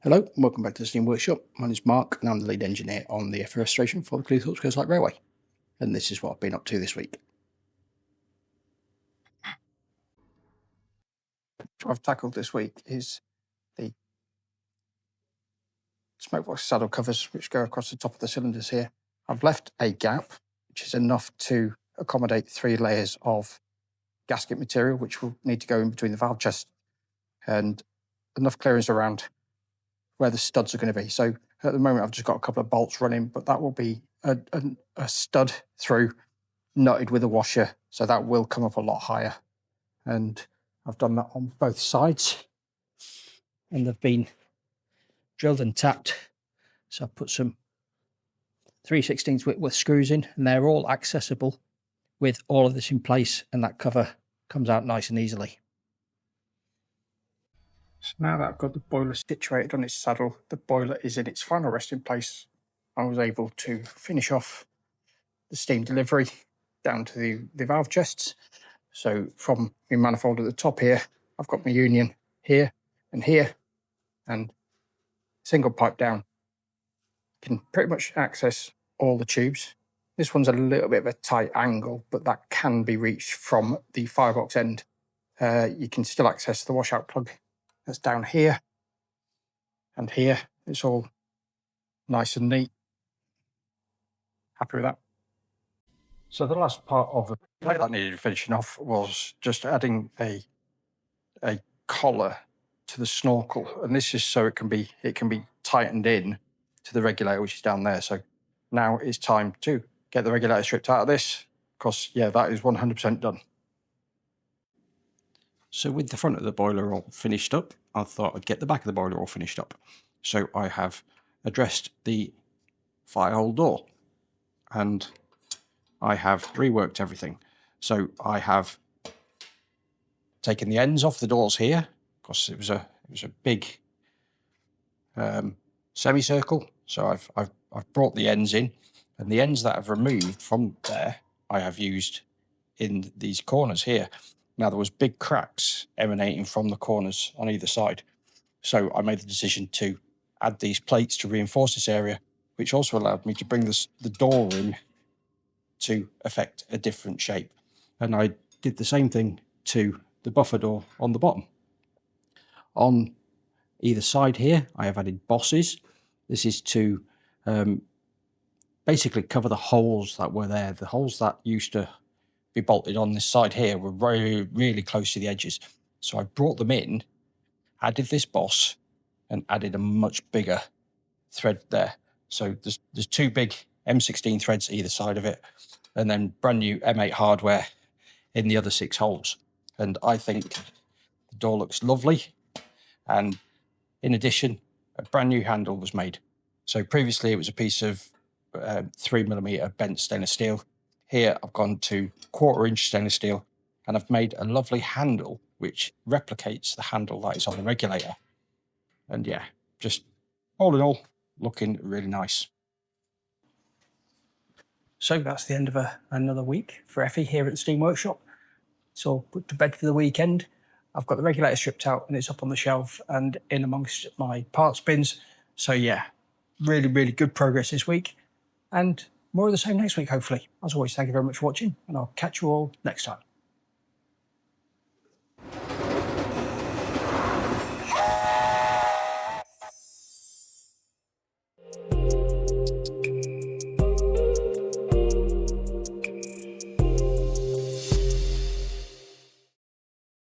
Hello and welcome back to the Steam Workshop. My name is Mark and I'm the lead engineer on the Effie restoration for the Cleethorpes Coast Light Railway. And this is what I've been up to this week. What I've tackled this week is the smokebox saddle covers which go across the top of the cylinders here. I've left a gap which is enough to accommodate 3 layers of gasket material which will need to go in between the valve chest and enough clearance around where the studs are going to be. So at the moment I've just got a couple of bolts running, but that will be a stud through nutted with a washer, so that will come up a lot higher. And I've done that on both sides and they've been drilled and tapped. So I've put some 3/16 Whitworth screws in and they're all accessible with all of this in place, and that cover comes out nice and easily. So now that I've got the boiler situated on its saddle, the boiler is in its final resting place. I was able to finish off the steam delivery down to the valve chests. So from my manifold at the top here, I've got my union here, and single pipe down. Can pretty much access all the tubes. This one's a little bit of a tight angle, but that can be reached from the firebox end. You can still access the washout plug that's down here and here. It's all nice and neat. Happy with that. So the last part of the plate that needed finishing off was just adding a collar to the snorkel, and this is so it can be tightened in to the regulator which is down there. So now it's time to get the regulator stripped out of this, because yeah, that is 100% done. So with the front of the boiler all finished up, I thought I'd get the back of the boiler all finished up. So I have addressed the firehole door and I have reworked everything. So I have taken the ends off the doors here, because it was a big semicircle. So I've brought the ends in, and the ends that I've removed from there I have used in these corners here. Now there was big cracks emanating from the corners on either side, so I made the decision to add these plates to reinforce this area, which also allowed me to bring the door in to affect a different shape. And I did the same thing to the buffer door on the bottom. On either side here I have added bosses. This is to basically cover the holes that were there. The holes that used to be bolted on this side here were really close to the edges. So I brought them in, added this boss, and added a much bigger thread there. So there's 2 big M16 threads either side of it, and then brand new M8 hardware in the other 6 holes. And I think the door looks lovely. And in addition, a brand new handle was made. So previously it was a piece of 3mm bent stainless steel. Here I've gone to 1/4 inch stainless steel, and I've made a lovely handle which replicates the handle that is on the regulator. And yeah, just all in all, looking really nice. So that's the end of another week for Effie here at the Steam Workshop. It's all put to bed for the weekend. I've got the regulator stripped out and it's up on the shelf and in amongst my parts bins. So yeah, really good progress this week, and more of the same next week hopefully. As always, thank you very much for watching, and I'll catch you all next time.